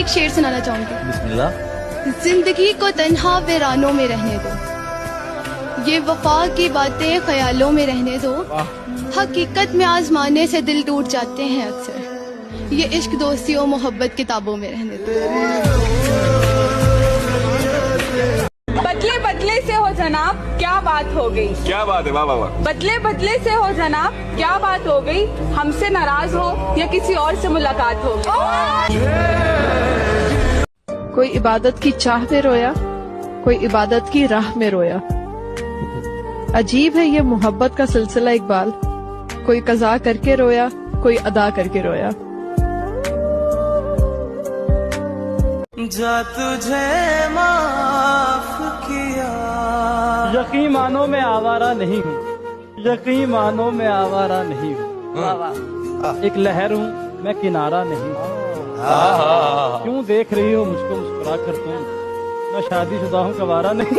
एक शेर सुनाना चाहूंगी। बिस्मिल्लाह। जिंदगी को तन्हा वीरानों में रहने दो, ये वफा की बातें ख्यालों में रहने दो। हकीकत में आजमाने से दिल टूट जाते हैं अक्सर, ये इश्क दोस्ती और मोहब्बत किताबों में रहने दो। बदले बदले से हो जनाब क्या बात हो गई। क्या बात है, वाह वाह वाह। बदले बदले से हो जनाब क्या बात हो गई, हमसे नाराज हो या किसी और से मुलाकात हो गई। कोई इबादत की चाह में रोया, कोई इबादत की राह में रोया। अजीब है ये मोहब्बत का सिलसिला इकबाल, कोई कज़ा करके रोया, कोई अदा करके रोया। जा तुझे माफ किया। यकीन मानो मैं आवारा नहीं हूँ, यकीन मानो मैं आवारा नहीं हूँ। एक लहर हूँ मैं किनारा नहीं हूँ। क्यों देख रही हो मुझको मुस्कुरा कर तुम, मैं शादीशुदा हूँ कवारा नहीं।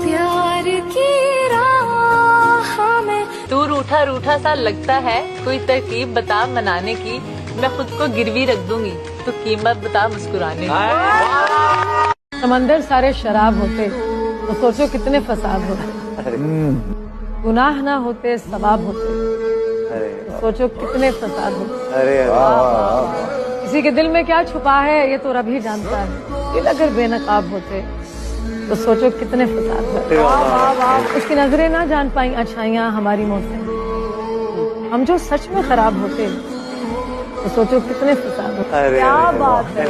प्यार की राह में तू रूठा रूठा सा लगता है, कोई तरकीब बता मनाने की, मैं खुद को गिरवी रख दूंगी, तो कीमत बता मुस्कुराने की। समंदर सारे शराब होते तो सोचो कितने फसाद होते। गुनाह ना होते सवाब होते तो सोचो कितने फसाद होते। किसी के दिल में क्या छुपा है ये तो रब ही जानता है। दिल अगर बेनकाब होते तो सोचो कितने फसाद होते। उसकी नजरें ना जान पाई अच्छाइयाँ हमारी मौत से। हम जो सच में खराब होते तो सोचो कितने फसाद होते। क्या बात है।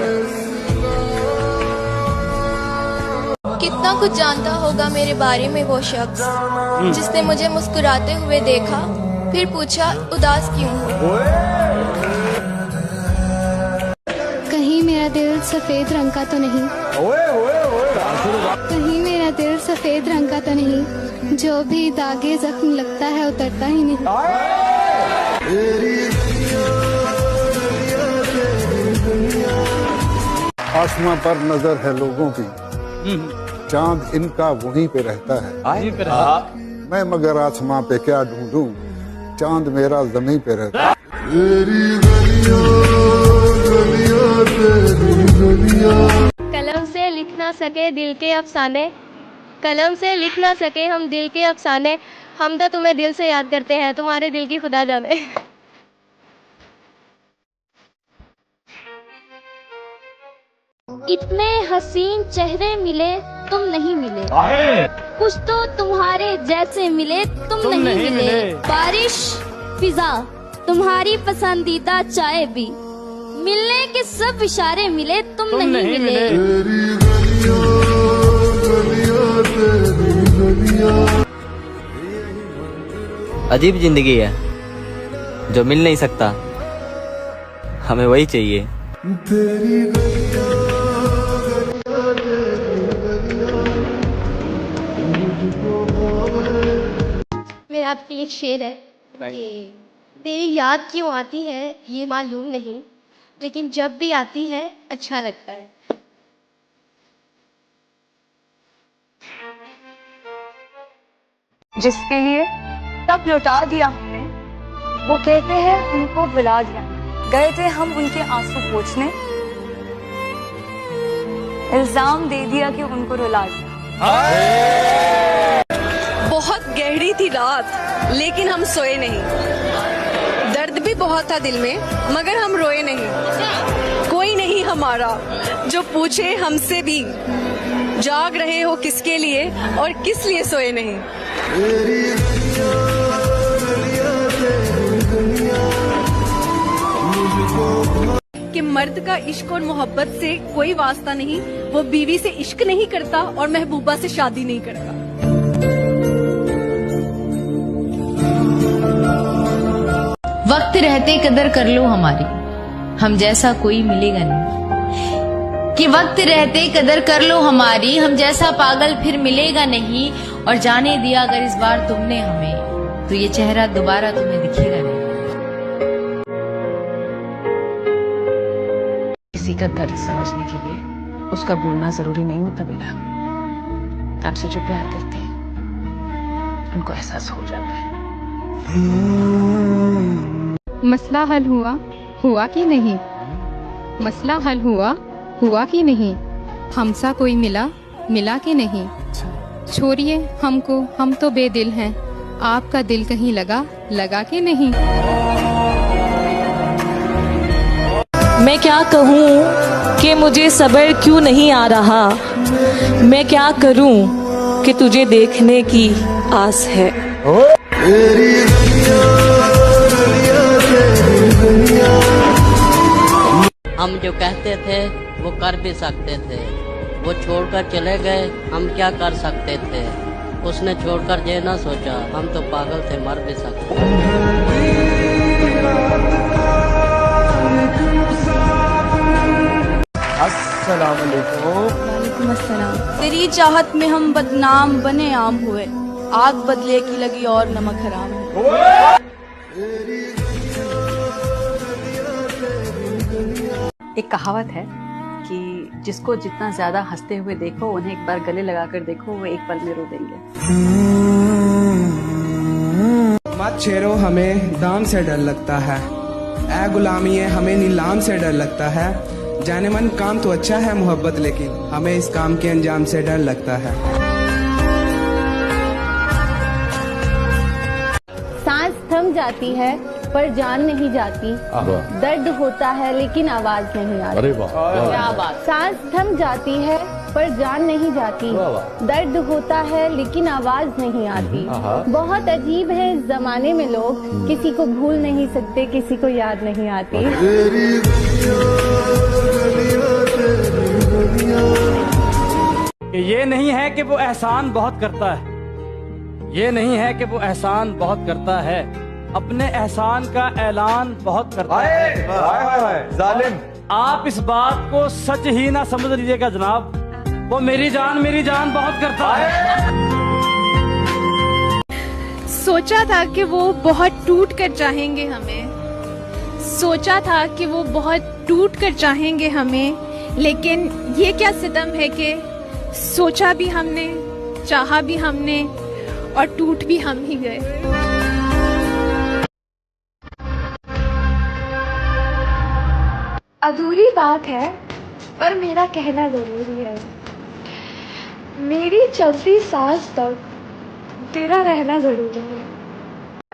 कितना कुछ जानता होगा मेरे बारे में वो शख्स, जिसने मुझे मुस्कुराते हुए देखा फिर पूछा उदास क्यों हो। कहीं मेरा दिल सफेद रंग का तो नहीं, कहीं मेरा दिल सफेद रंग का तो नहीं, जो भी दागे जख्म लगता है उतरता ही नहीं। आसमां पर नजर है लोगों की, चांद इनका वहीं पे रहता है। मैं मगर आसमां पे क्या ढूंढूं, चांद मेरा जमीन पे रहता है। कलम से लिख ना सके दिल के अफसाने, कलम से लिख ना सके हम दिल के अफसाने, हम तो तुम्हें दिल से याद करते हैं, तुम्हारे दिल की खुदा जाने। इतने हसीन चेहरे मिले तुम नहीं मिले, कुछ तो तुम्हारे जैसे मिले तुम नहीं मिले। बारिश फिजा तुम्हारी पसंदीदा चाय भी, मिलने के सब इशारे मिले तुम नहीं मिले। अजीब जिंदगी है जो मिल नहीं सकता, हमें वही चाहिए। मेरा आपकी एक शेर है कि तेरी याद क्यों आती है ये मालूम नहीं, लेकिन जब भी आती है अच्छा लगता है। जिसके लिए तब लौटा दिया हमने, वो कहते हैं उनको बुला दिया। गए थे हम उनके आंसू पोंछने, इल्जाम दे दिया कि उनको रुला दिया। बहुत गहरी थी रात लेकिन हम सोए नहीं, दर्द भी बहुत था दिल में मगर हम रोए नहीं। कोई नहीं हमारा जो पूछे हमसे भी, जाग रहे हो किसके लिए और किस लिए सोए नहीं। कि मर्द का इश्क और मोहब्बत से कोई वास्ता नहीं, वो बीवी से इश्क नहीं करता और महबूबा से शादी नहीं करता। वक्त रहते कदर कर लो हमारी, हम जैसा कोई मिलेगा नहीं। कि वक्त रहते कदर कर लो हमारी, हम जैसा पागल फिर मिलेगा नहीं। और जाने दिया अगर इस बार तुमने हमें, तो ये चेहरा दोबारा तुम्हें दिखेगा नहीं। किसी का दर्द समझने के लिए उसका बोलना जरूरी नहीं होता बेटा। आपसे जो प्यार करते हैं उनको एहसास हो जाता है। मसला हल हुआ कि नहीं? मसला हल हुआ कि नहीं? हमसा कोई मिला कि नहीं? छोड़िए हमको, हम तो बेदिल हैं। आपका दिल कहीं लगा कि नहीं? मैं क्या कहूँ कि मुझे सब्र क्यों नहीं आ रहा। मैं क्या करूँ कि तुझे देखने की आस है। हम जो कहते थे वो कर भी सकते थे, वो छोड़कर चले गए, हम क्या कर सकते थे। उसने छोड़कर ये ना सोचा, हम तो पागल थे, मर भी सकते। अस्सलाम वालेकुम। वालेकुम अस्सलाम। तेरी चाहत में हम बदनाम बने आम हुए, आग बदले की लगी और नमक हराम है। एक कहावत है कि जिसको जितना ज्यादा हंसते हुए देखो, उन्हें एक बार गले लगाकर देखो, वो एक पल में रो देंगे। मत छेड़ो हमें दाम से डर लगता है, ऐ गुलामी है हमें नीलाम से डर लगता है। जाने मन काम तो अच्छा है मोहब्बत, लेकिन हमें इस काम के अंजाम से डर लगता है। सांस थम जाती है पर जान नहीं जाती, दर्द होता है लेकिन आवाज नहीं आती। अरे वाह, क्या बात। सांस थम जाती है पर जान नहीं जाती, दर्द होता है लेकिन आवाज नहीं आती। बहुत अजीब है इस जमाने में लोग, किसी को भूल नहीं सकते, किसी को याद नहीं आती। ये नहीं है कि वो एहसान बहुत करता है, ये नहीं है कि वो एहसान बहुत करता है, अपने एहसान का ऐलान बहुत करता है। जालिम, आप इस बात को सच ही ना समझ लीजिएगा जनाब, वो मेरी जान बहुत करता है। सोचा था कि वो बहुत टूट कर चाहेंगे हमें, सोचा था कि वो बहुत टूट कर चाहेंगे हमें, लेकिन ये क्या सितम है कि सोचा भी हमने, चाहा भी हमने और टूट भी हम ही गए। अधूरी बात है पर मेरा कहना जरूरी है, मेरी चलती सांस तक तेरा रहना जरूरी है।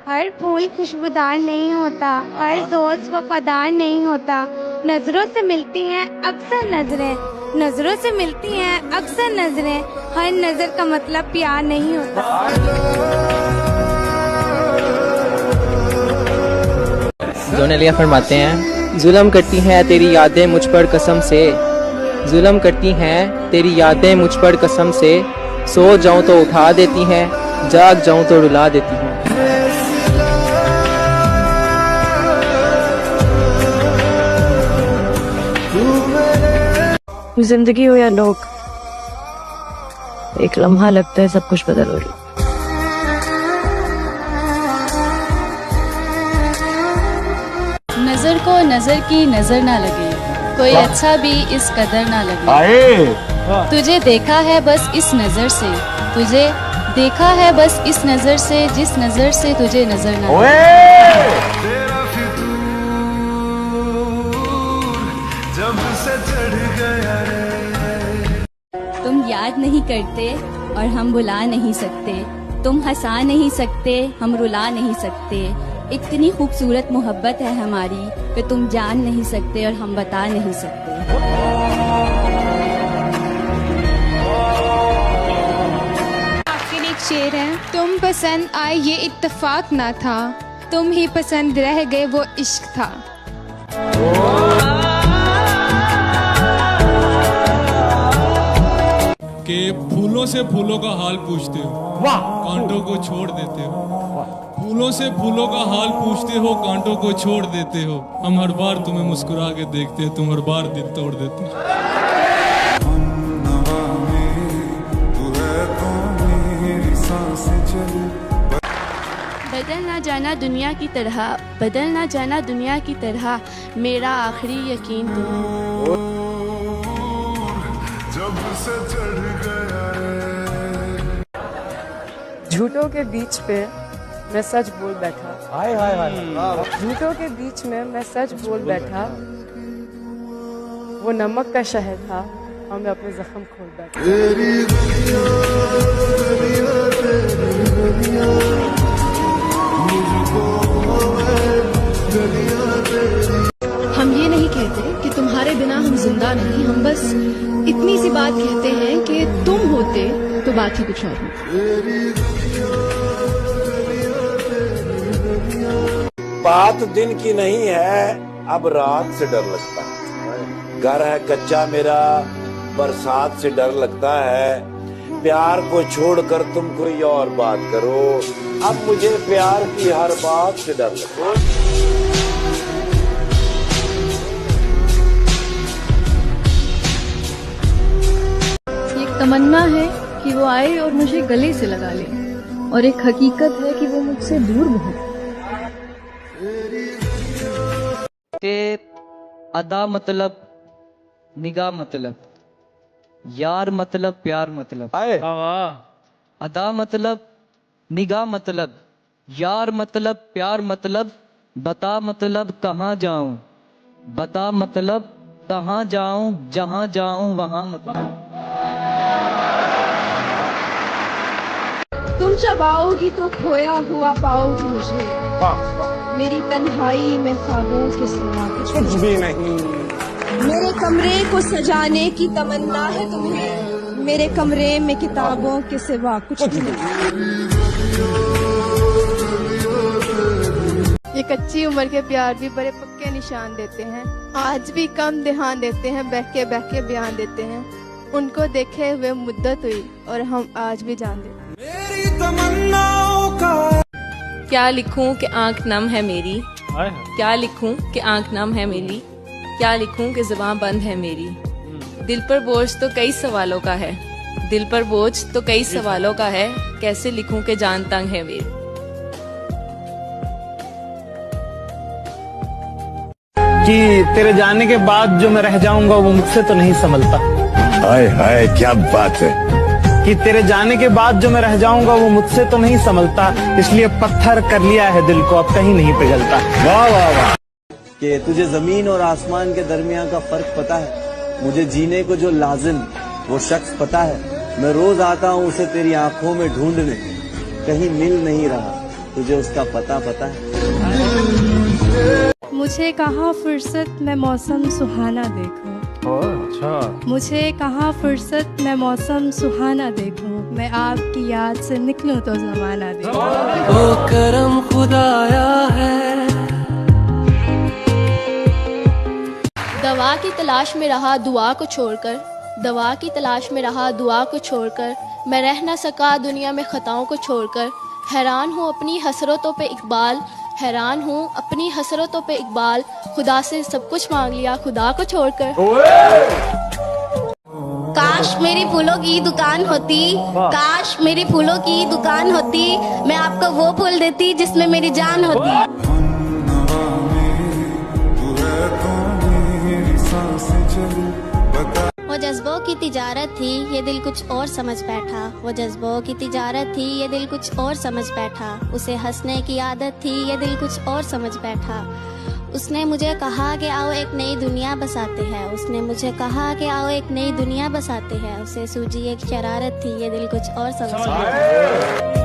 हर फूल खुशबूदार नहीं होता, हर दोस्त वफादार नहीं होता। नजरों से मिलती हैं अक्सर नजरें, नजरों से मिलती हैं अक्सर नजरें, हर नजर का मतलब प्यार नहीं होता। जोनेलिया फरमाते हैं, जुल्म करती हैं तेरी यादें मुझ पर कसम से, जुल्म करती हैं तेरी यादें मुझ पर कसम से, सो जाऊं तो उठा देती हैं, जाग जाऊं तो रुला देती हैं। जिंदगी हो या लोग, एक लम्हा लगता है सब कुछ बदल हो गया। नजर को नजर की नजर ना लगे, कोई अच्छा भी इस कदर ना लगे। तुझे देखा है बस इस नजर से, तुझे देखा है बस इस नजर से, जिस नजर से तुझे नजर ना लगे। तुम याद नहीं करते और हम भुला नहीं सकते, तुम हंसा नहीं सकते, हम रुला नहीं सकते। इतनी खूबसूरत मोहब्बत है हमारी कि तुम जान नहीं सकते और हम बता नहीं सकते। आपके लिए एक शेर है, तुम पसंद आए ये इत्तेफाक ना था, तुम ही पसंद रह गए वो इश्क था। कि फूलों से फूलों का हाल पूछते हो, कांटों को छोड़ देते हो। फूलों से फूलों का हाल पूछते हो, कांटों को छोड़ देते हो। हम हर बार तुम्हें मुस्कुरा के देखते हैं, तुम हर बार दिल तोड़ देते हो। बदल ना जाना दुनिया की तरह, बदल ना जाना दुनिया की तरह, मेरा आखिरी यकीन तुम हो। जब से चढ़ गया झूठों के बीच पे मैं सच बोल बैठा, हाय हाय हाय, झूठों के बीच में मैं सच बोल बैठा, वो नमक का शहर था और मैं अपने जख्म खोल बैठी। हम ये नहीं कहते कि तुम्हारे बिना हम जिंदा नहीं, हम बस इतनी सी बात कहते हैं कि तुम होते तो बात ही कुछ और होती। बात दिन की नहीं है, अब रात से डर लगता है। घर है कच्चा मेरा, बरसात से डर लगता है। प्यार को छोड़कर तुम कोई और बात करो, अब मुझे प्यार की हर बात से डर लगता है। एक तमन्ना है कि वो आए और मुझे गले से लगा ले, और एक हकीकत है कि वो मुझसे दूर बहुत। के अदा मतलब निगाह मतलब, यार मतलब प्यार मतलब, अदा मतलब निगाह मतलब, यार मतलब प्यार मतलब, बता मतलब कहाँ जाऊं, बता मतलब कहाँ जाऊं, जहाँ जाऊं वहाँ मतलब। तुम जब आओगी तो खोया हुआ पाओगी मुझे, मेरी तन्हाई में ख्वाबों के सिवा कुछ भी नहीं। मेरे कमरे को सजाने की तमन्ना है तुम्हें, मेरे कमरे में किताबों के सिवा कुछ भी नहीं। ये कच्ची उम्र के प्यार भी बड़े पक्के निशान देते हैं, आज भी कम ध्यान देते हैं, बहके बहके बयान देते हैं। उनको देखे हुए मुद्दत हुई और हम आज भी जान देते। क्या लिखूं कि आंख नम है मेरी, क्या लिखूं कि आंख नम है मेरी, क्या लिखूं कि ज़ुबान बंद है मेरी। दिल पर बोझ तो कई सवालों का है, दिल पर बोझ तो कई सवालों का है, कैसे लिखूं कि जान तंग है मेरी। कि तेरे जाने के बाद जो मैं रह जाऊंगा वो मुझसे तो नहीं संभलता। हाय हाय क्या बात है। कि तेरे जाने के बाद जो मैं रह जाऊंगा वो मुझसे तो नहीं संभलता, इसलिए पत्थर कर लिया है दिल को, अब कहीं नहीं पिघलता। वाह वाह वाह। कि तुझे जमीन और आसमान के दरमियान का फर्क पता है, मुझे जीने को जो लाजिम वो शख्स पता है। मैं रोज आता हूँ उसे तेरी आंखों में ढूंढने, कहीं मिल नहीं रहा, तुझे उसका पता है। मुझे कहाँ फुर्सत मैं मौसम सुहाना देखूं, अच्छा। मुझे कहाँ फुर्सत मैं मौसम सुहाना देखूं, मैं आपकी याद से निकलूं तो जमाना देखूं। ओ करम खुदाया है। दवा की तलाश में रहा दुआ को छोड़कर, दवा की तलाश में रहा दुआ को छोड़कर, मैं रह न सका दुनिया में खताओं को छोड़कर। हैरान हूँ अपनी हसरतों पे इकबाल, हैरान हूँ अपनी हसरतों पे इकबाल, खुदा से सब कुछ मांग लिया खुदा को छोड़कर। काश मेरी फूलों की दुकान होती, काश मेरी फूलों की दुकान होती, मैं आपको वो फूल देती जिसमें मेरी जान होती। वो जज्बों की तिजारत थी ये दिल कुछ और समझ बैठा, वो जज्बों की तिजारत थी ये दिल कुछ और समझ बैठा, उसे हंसने की आदत थी ये दिल कुछ और समझ बैठा। उसने मुझे कहा कि आओ एक नई दुनिया बसाते हैं, उसने मुझे कहा कि आओ एक नई दुनिया बसाते हैं, उसे सूझी एक शरारत थी ये दिल कुछ और समझ बैठा।